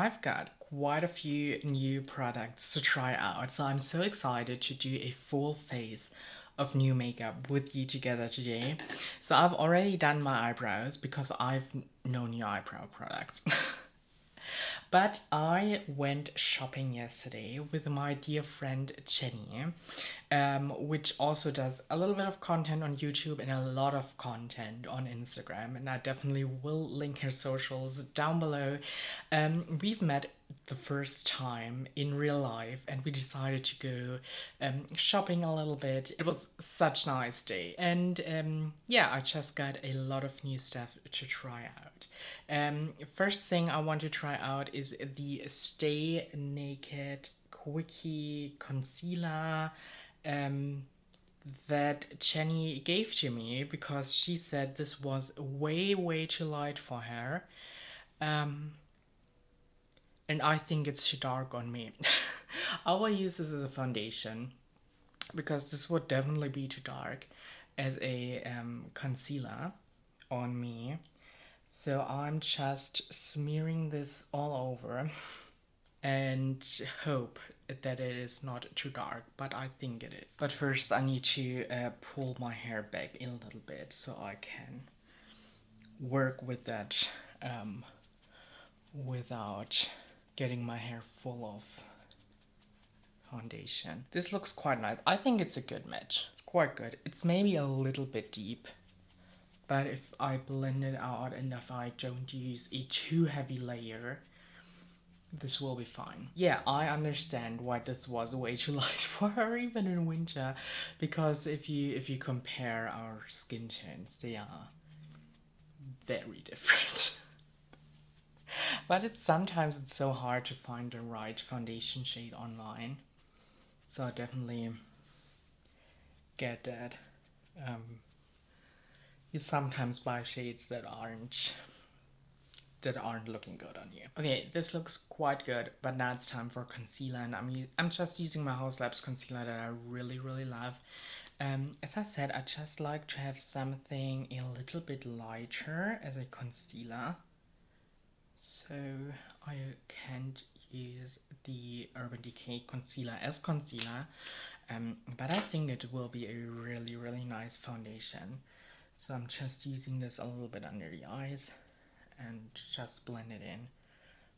I've got quite a few new products to try out, so I'm so excited to do a full face of new makeup with you together today. So I've already done my eyebrows because I've no new eyebrow products. But I went shopping yesterday with my dear friend Jenny, which also does a little bit of content on YouTube and a lot of content on Instagram. And I definitely will link her socials down below. We've met the first time in real life and we decided to go shopping a little bit. It was such a nice day. And yeah, I just got a lot of new stuff to try out. First thing I want to try out is the Stay Naked Quickie Concealer that Jenny gave to me because she said this was way too light for her. And I think it's too dark on me. I will use this as a foundation because this would definitely be too dark as a concealer on me. So I'm just smearing this all over and hope that it is not too dark, but I think it is. But first I need to pull my hair back a little bit so I can work with that without getting my hair full of foundation. This looks quite nice. I think it's a good match. It's quite good. It's maybe a little bit deep, but if I blend it out and if I don't use a too heavy layer, this will be fine. Yeah, I understand why this was way too light for her even in winter, because if you compare our skin tones, they are very different. But sometimes it's so hard to find the right foundation shade online. So I definitely get that. You sometimes buy shades that aren't looking good on you. Okay, this looks quite good, but now it's time for concealer, and I'm just using my Haus concealer that I really love. As I said, I just like to have something a little bit lighter as a concealer, so I can't use the Urban Decay concealer as concealer, but I think it will be a really nice foundation. So I'm just using this a little bit under the eyes and just blend it in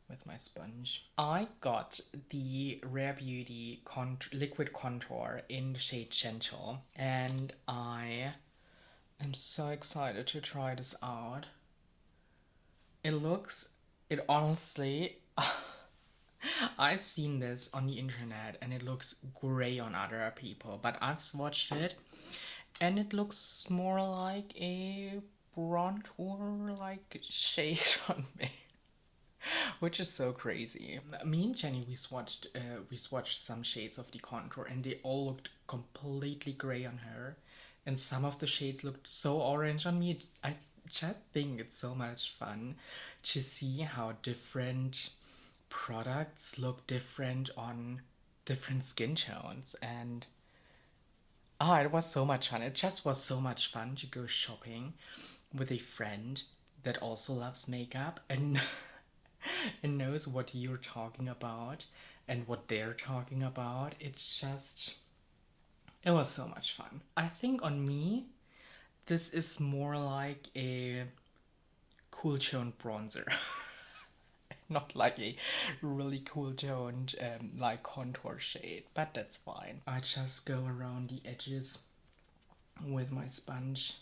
with my sponge. I got the Rare Beauty liquid contour in the shade Gentle, and I am so excited to try this out. It honestly, I've seen this on the internet and it looks great on other people, but I've swatched it and it looks more like a bronzer like shade on me, which is so crazy. Me and Jenny, we swatched some shades of the contour and they all looked completely gray on her, and some of the shades looked so orange on me. I just think it's so much fun to see how different products look different on different skin tones, and it was so much fun. It just was so much fun to go shopping with a friend that also loves makeup and and knows what you're talking about and what they're talking about. It was so much fun. I think on me, this is more like a cool toned bronzer. Not like a really cool toned like contour shade, but that's fine. I just go around the edges with my sponge,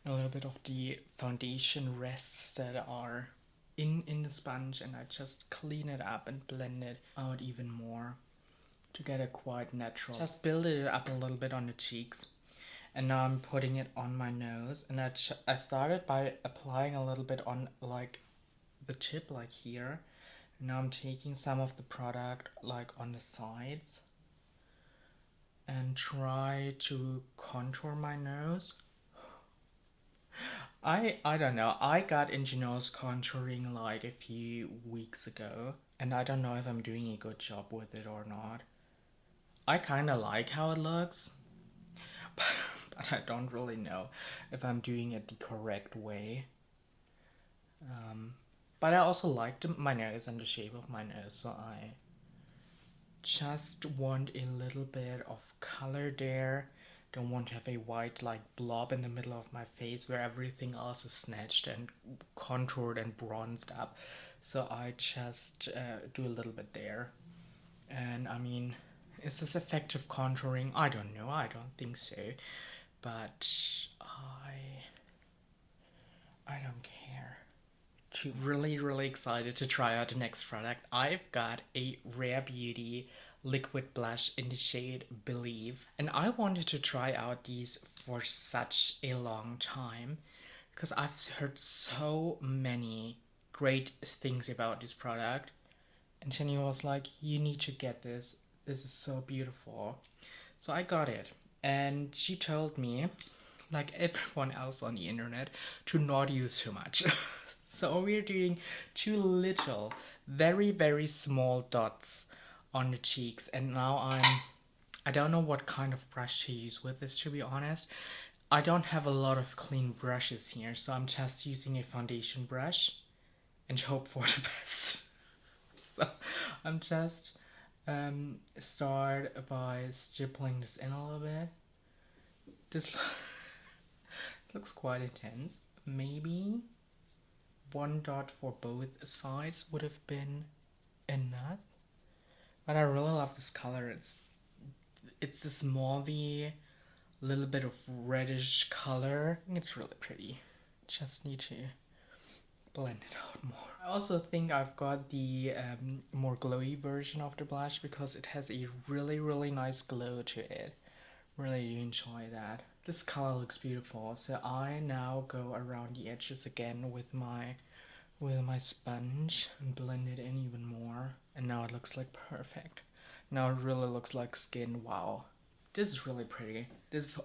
a little bit of the foundation rests that are in the sponge, and I just clean it up and blend it out even more to get it quite natural. Just build it up a little bit on the cheeks, and now I'm putting it on my nose, and I started by applying a little bit on like the tip, like here. Now I'm taking some of the product like on the sides and try to contour my nose. I don't know, I got into nose contouring like a few weeks ago, and I don't know if I'm doing a good job with it or not. I kinda like how it looks, but I don't really know if I'm doing it the correct way. But I also liked my nose and the shape of my nose, so I just want a little bit of color there. Don't want to have a white like blob in the middle of my face where everything else is snatched and contoured and bronzed up. So I just do a little bit there. And I mean, is this effective contouring? I don't know. I don't think so. But I don't care. Really excited to try out the next product. I've got a Rare Beauty liquid blush in the shade Believe, and I wanted to try out these for such a long time because I've heard so many great things about this product, and Jenny was like, you need to get this, this is so beautiful. So I got it, and she told me, like everyone else on the internet, to not use too much. So we're doing 2 little, very small dots on the cheeks, and now I don't know what kind of brush to use with this, to be honest. I don't have a lot of clean brushes here, so I'm just using a foundation brush and hope for the best. So I'm just start by stippling this in a little bit. This looks quite intense. Maybe 1 dot for both sides would have been enough. But I really love this color. It's this mauvey, little bit of reddish color. I think it's really pretty. Just need to blend it out more. I also think I've got the more glowy version of the blush because it has a really nice glow to it. Really do enjoy that. This color looks beautiful, so I now go around the edges again with my sponge and blend it in even more. And now it looks like perfect. Now it really looks like skin. Wow, this is really pretty. This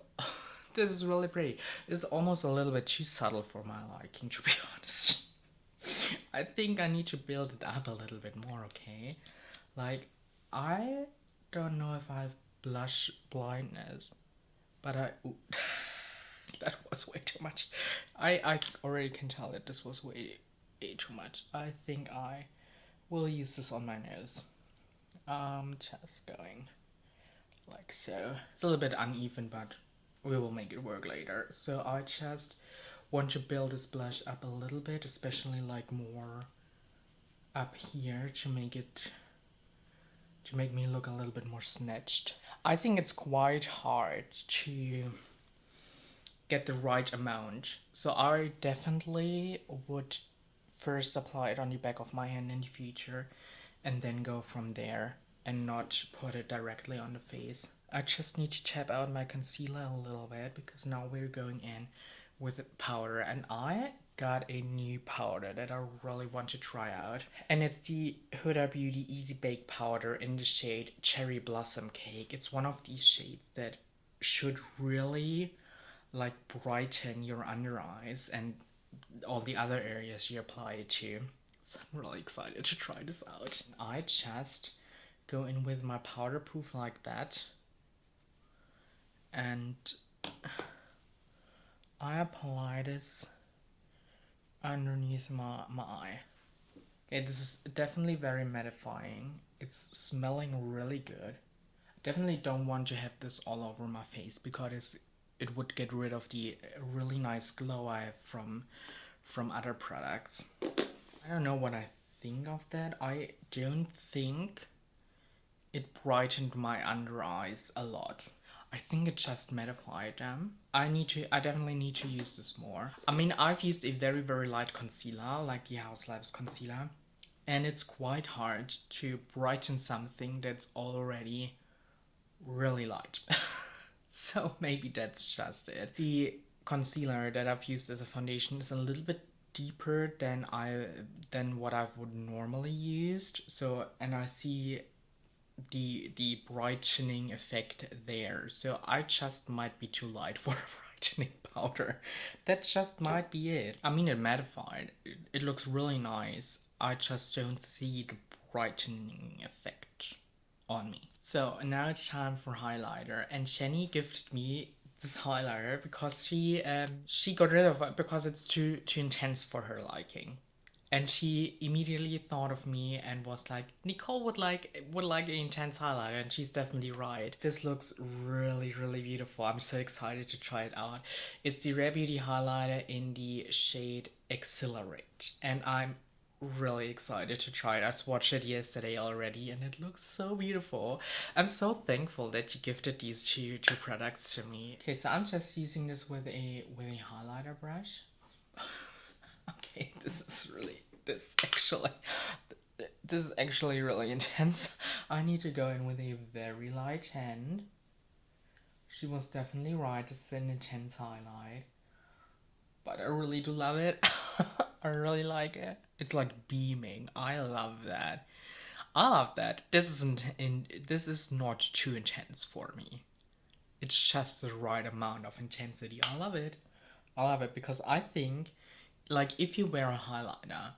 is really pretty. It's almost a little bit too subtle for my liking, to be honest. I think I need to build it up a little bit more, okay? Like, I don't know if I have blush blindness, but that was way too much. I already can tell that this was way too much. I think I will use this on my nose. Just going like so. It's a little bit uneven, but we will make it work later. So I just want to build this blush up a little bit, especially like more up here to make me look a little bit more snatched. I think it's quite hard to get the right amount, so I definitely would first apply it on the back of my hand in the future and then go from there and not put it directly on the face. I just need to tap out my concealer a little bit because now we're going in with powder, and I got a new powder that I really want to try out, and it's the Huda Beauty Easy Bake Powder in the shade Cherry Blossom Cake. It's one of these shades that should really like brighten your under eyes and all the other areas you apply it to. So I'm really excited to try this out. I just go in with my powder proof like that, and I apply this underneath my eye. Okay, this is definitely very mattifying. It's smelling really good. I definitely don't want to have this all over my face because it would get rid of the really nice glow I have from other products. I don't know what I think of that. I don't think it brightened my under eyes a lot. I think it just mattified them. I definitely need to use this more. I mean, I've used a very light concealer, like the Haus concealer, and it's quite hard to brighten something that's already really light. So maybe that's just it. The concealer that I've used as a foundation is a little bit deeper than what I would normally use. So, and I see the brightening effect there. So I just might be too light for a brightening powder. That just might be it. I mean, it mattified. It looks really nice. I just don't see the brightening effect on me. So now it's time for highlighter, and Jenny gifted me this highlighter because she got rid of it because it's too intense for her liking. and she immediately thought of me and was like, Nicole would like an intense highlighter, and she's definitely right. This looks really, really beautiful. I'm so excited to try it out. It's the Rare Beauty highlighter in the shade Accelerate, and I'm really excited to try it. I swatched it yesterday already and it looks so beautiful. I'm so thankful that you gifted these two products to me. Okay, so I'm just using this with a highlighter brush. Okay, this is actually really intense. I need to go in with a very light hand. She was definitely right, this is an intense highlight. But I really do love it. I really like it. It's like beaming. I love that. I love that. This is not too intense for me. It's just the right amount of intensity. I love it. I love it because I think, like, if you wear a highlighter,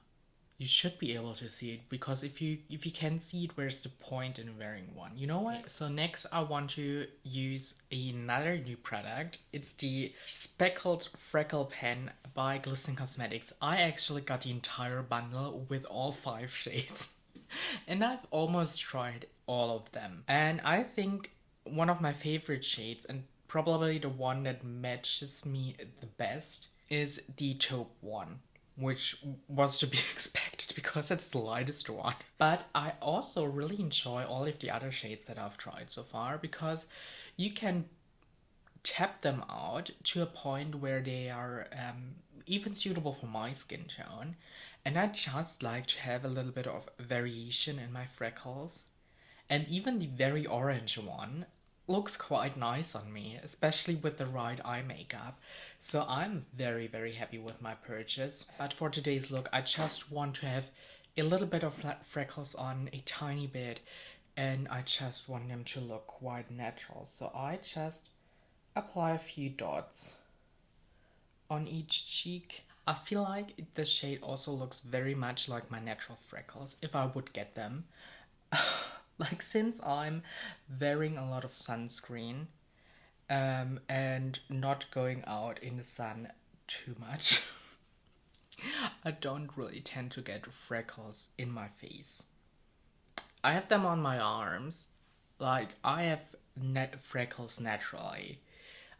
you should be able to see it, because if you can see it, where's the point in wearing one? You know what? So next I want to use another new product. It's the Speckled Freckle Pen by Glisten Cosmetics. I actually got the entire bundle with all 5 shades. And I've almost tried all of them. And I think one of my favorite shades, and probably the one that matches me the best, is the taupe one, which was to be expected because it's the lightest one. But I also really enjoy all of the other shades that I've tried so far, because you can tap them out to a point where they are even suitable for my skin tone. And I just like to have a little bit of variation in my freckles. And even the very orange one looks quite nice on me, especially with the right eye makeup. So I'm very, very happy with my purchase. But for today's look, I just want to have a little bit of freckles on, a tiny bit, and I just want them to look quite natural. So I just apply a few dots on each cheek. I feel like this shade also looks very much like my natural freckles if I would get them. Like, since I'm wearing a lot of sunscreen and not going out in the sun too much, I don't really tend to get freckles in my face. I have them on my arms. Like, I have freckles naturally.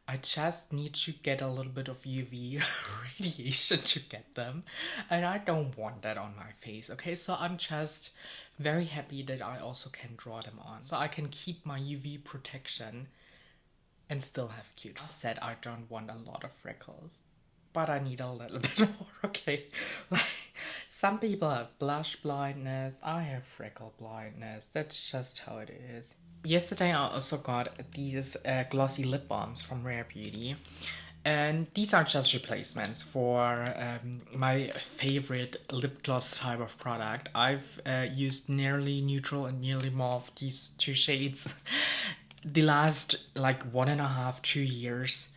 I just need to get a little bit of UV radiation to get them, and I don't want that on my face, okay? So I'm just very happy that I also can draw them on, so I can keep my UV protection and still have cute. I said I don't want a lot of freckles, but I need a little bit more, okay? Like, some people have blush blindness, I have freckle blindness, that's just how it is. Yesterday I also got these glossy lip balms from Rare Beauty, and these are just replacements for my favorite lip gloss type of product. I've used Nearly Neutral and Nearly Mauve, these 2 shades, the last like 1.5 to 2 years,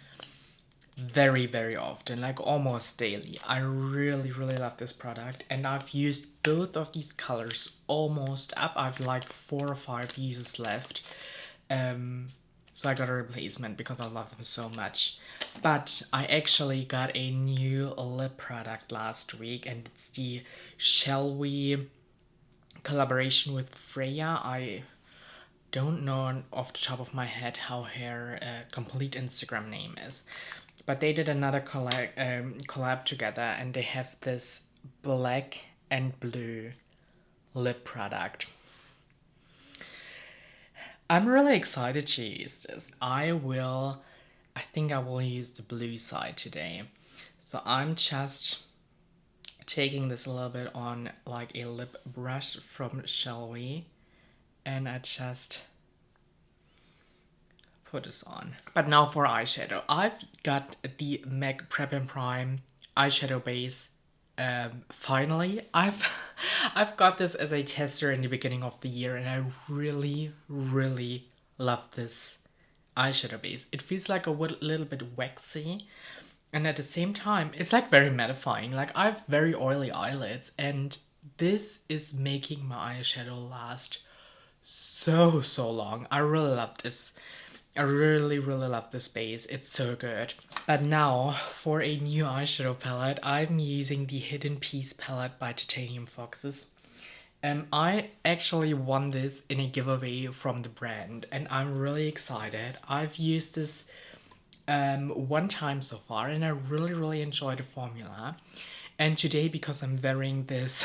very, very often, like almost daily. I really, really love this product, and I've used both of these colors almost up. I've like 4 or 5 uses left, so I got a replacement because I love them so much. But I actually got a new lip product last week, and it's the Shellwe collaboration with Freya. I don't know off the top of my head how her complete Instagram name is, but they did another collab together, and they have this black and blue lip product. I'm really excited to use this. I think I will use the blue side today. So I'm just taking this a little bit on like a lip brush from Shellwe, and I just put this on. But now for eyeshadow. I've got the MAC Prep and Prime eyeshadow base. Finally, I've got this as a tester in the beginning of the year, and I really, really love this eyeshadow base. It feels like a little bit waxy, and at the same time, it's like very mattifying. Like, I have very oily eyelids, and this is making my eyeshadow last so long. I really love this. I really love this base. It's so good. But now for a new eyeshadow palette, I'm using the Hidden Piece palette by Titanium Foxes. I actually won this in a giveaway from the brand, and I'm really excited. I've used this one time so far, and I really enjoy the formula. And today, because I'm wearing this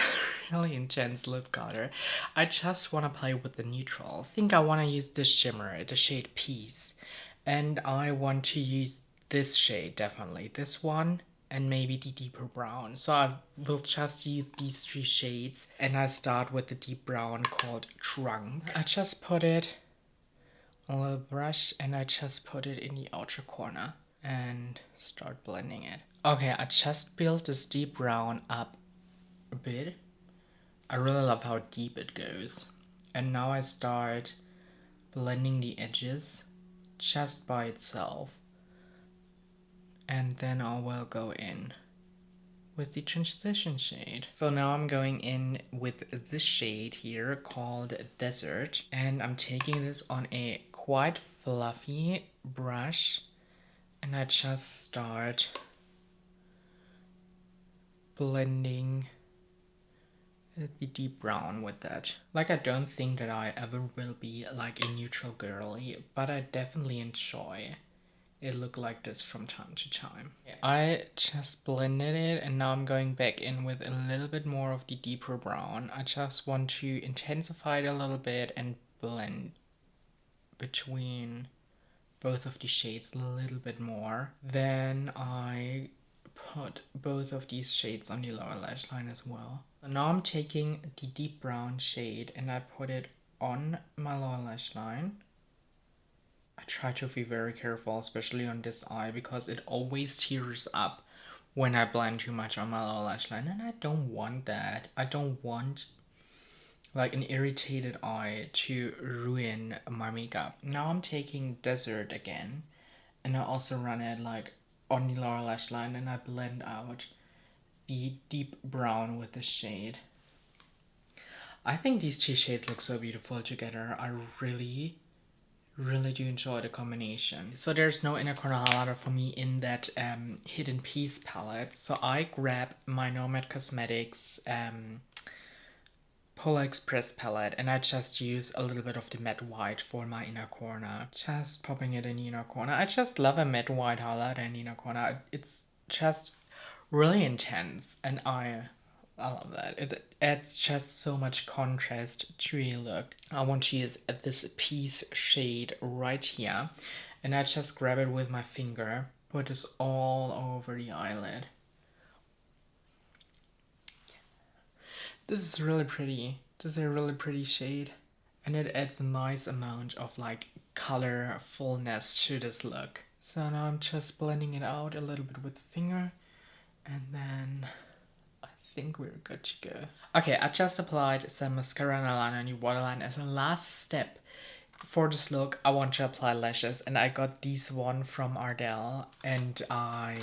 really intense lip color, I just want to play with the neutrals. I think I want to use this shimmer, the shade Peace. And I want to use this shade, definitely. This one, and maybe the deeper brown. So I will just use these three shades. And I start with the deep brown called Trunk. I just put it on a little brush, and I just put it in the outer corner and start blending it. Okay, I just built this deep brown up a bit. I really love how deep it goes. And now I start blending the edges just by itself. And then I will go in with the transition shade. So now I'm going in with this shade here called Desert. And I'm taking this on a quite fluffy brush. And I just start blending the deep brown with that. Like, I don't think that I ever will be like a neutral girly, but I definitely enjoy it look like this from time to time. I just blended it, and now I'm going back in with a little bit more of the deeper brown. I just want to intensify it a little bit and blend between both of the shades a little bit more. Then I put both of these shades on the lower lash line as well. So now I'm taking the deep brown shade and I put it on my lower lash line. I try to be very careful, especially on this eye, because it always tears up when I blend too much on my lower lash line, and I don't want that. I don't want like an irritated eye to ruin my makeup. Now I'm taking Desert again, and I also run it like on the lower lash line, and I blend out the deep brown with the shade. I think these two shades look so beautiful together. I really do enjoy the combination. So there's no inner corner highlighter for me in that Hidden Piece palette. So I grab my Nomad Cosmetics Polar Express palette, and I just use a little bit of the matte white for my inner corner. Just popping it in the inner corner. I just love a matte white highlighter in the inner corner. It's just really intense, and I love that. It adds just so much contrast to a look. I want to use this Piece shade right here, and I just grab it with my finger, put this all over the eyelid. This is really pretty. This is a really pretty shade, and it adds a nice amount of like colorfulness to this look. So now I'm just blending it out a little bit with the finger, and then I think we're good to go. Okay, I just applied some mascara and eyeliner on the waterline as a last step. For this look, I want to apply lashes, and I got these one from Ardell, and I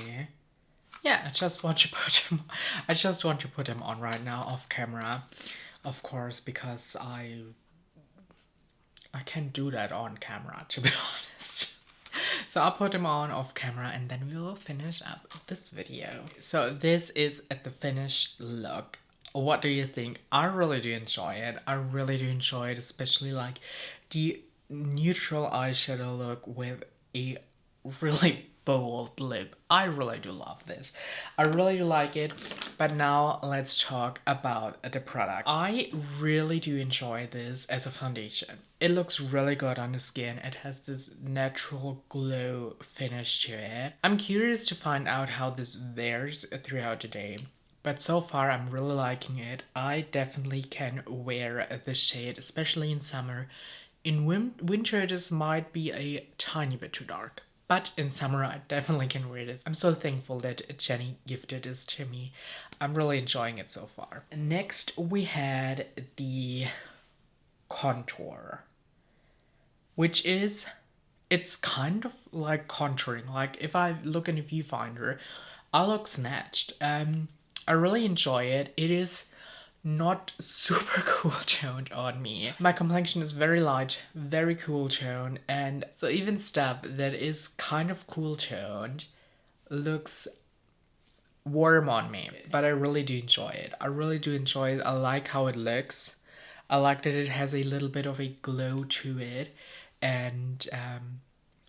just want to put them on right now off camera, of course, because I can't do that on camera, to be honest. So I'll put them on off camera, and then we will finish up this video. So this is at the finished look. What do you think? I really do enjoy it. I really do enjoy it, especially like the neutral eyeshadow look with a really bold lip. I really do love this. I really do like it. But now let's talk about the product. I really do enjoy this as a foundation. It looks really good on the skin. It has this natural glow finish to it. I'm curious to find out how this wears throughout the day. But so far I'm really liking it. I definitely can wear this shade, especially in summer. In winter this might be a tiny bit too dark. But in summer, I definitely can wear this. I'm so thankful that Jenny gifted this to me. I'm really enjoying it so far. Next, we had the contour, which is, it's kind of like contouring. Like if I look in a viewfinder, I look snatched. I really enjoy it. It is not super cool toned on me. My complexion is very light, very cool toned, and so even stuff that is kind of cool toned looks warm on me. But I really do enjoy it. I really do enjoy it. I like how it looks. I like that it has a little bit of a glow to it, and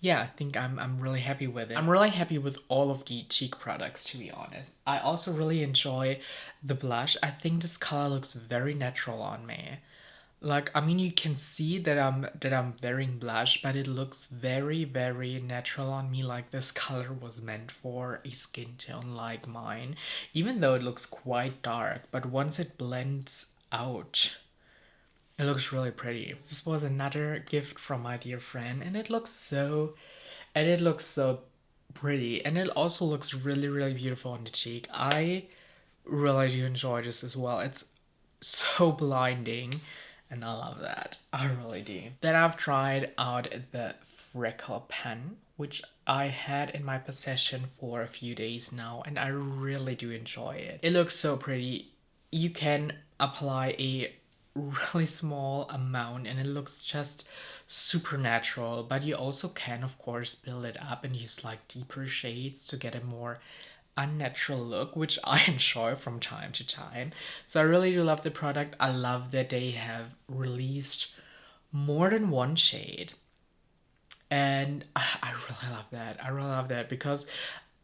yeah, I think I'm really happy with it. I'm really happy with all of the cheek products, to be honest. I also really enjoy the blush. I think this color looks very natural on me. Like, I mean, you can see that I'm wearing blush, but it looks very, very natural on me. Like, this color was meant for a skin tone like mine, even though it looks quite dark. But once it blends out, it looks really pretty. This was another gift from my dear friend, and it looks so pretty, and it also looks really, really beautiful on the cheek. I really do enjoy this as well. It's so blinding, and I love that. I really do. Then I've tried out the freckle pen, which I had in my possession for a few days now, and I really do enjoy it. It looks so pretty. You can apply a really small amount and it looks just super natural, but you also can of course build it up and use like deeper shades to get a more unnatural look, which I enjoy from time to time. So I really do love the product. I love that they have released more than one shade, and I really love that. I really love that because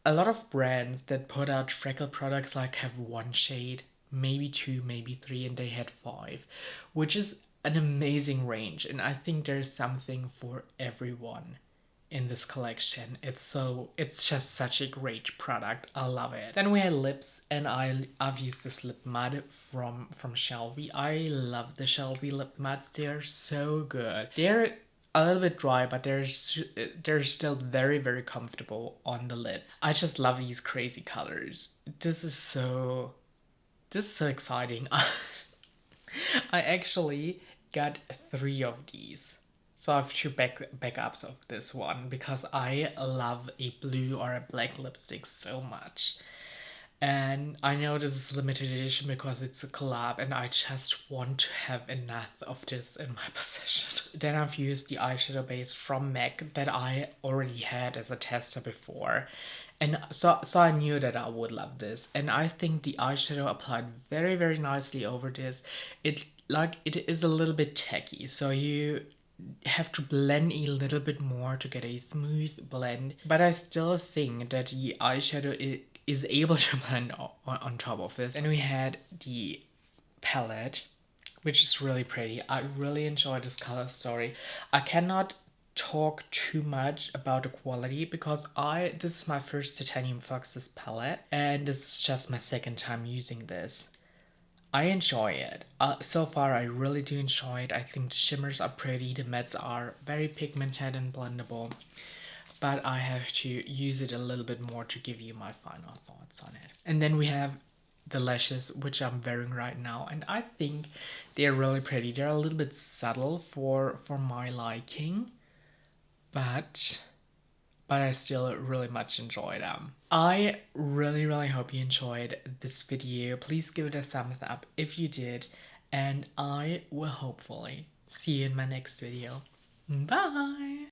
a lot of brands that put out freckle products like have one shade, maybe two, maybe three, and they had five, which is an amazing range. And I think there's something for everyone in this collection. It's just such a great product. I love it. Then we had lips, and I've used this lip matte from Shellwe. I love the Shellwe lip mattes. They're so good. They're a little bit dry, but they're still very, very comfortable on the lips. I just love these crazy colors. This is so exciting. I actually got 3 of these. So I have 2 backups of this one because I love a blue or a black lipstick so much. And I know this is limited edition because it's a collab and I just want to have enough of this in my possession. Then I've used the eyeshadow base from MAC that I already had as a tester before. And so I knew that I would love this. And I think the eyeshadow applied very, very nicely over this. It is a little bit tacky, so you have to blend a little bit more to get a smooth blend. But I still think that the eyeshadow is able to blend on top of this. And we had the palette, which is really pretty. I really enjoy this color story. I cannot talk too much about the quality because this is my first Titanium Foxes palette and this is just my second time using this. I enjoy it. So far I really do enjoy it. I think the shimmers are pretty, the mattes are very pigmented and blendable, but I have to use it a little bit more to give you my final thoughts on it. And then we have the lashes, which I'm wearing right now, and I think they're really pretty. They're a little bit subtle for my liking, but I still really much enjoy them. I really, really hope you enjoyed this video. Please give it a thumbs up if you did, and I will hopefully see you in my next video. Bye!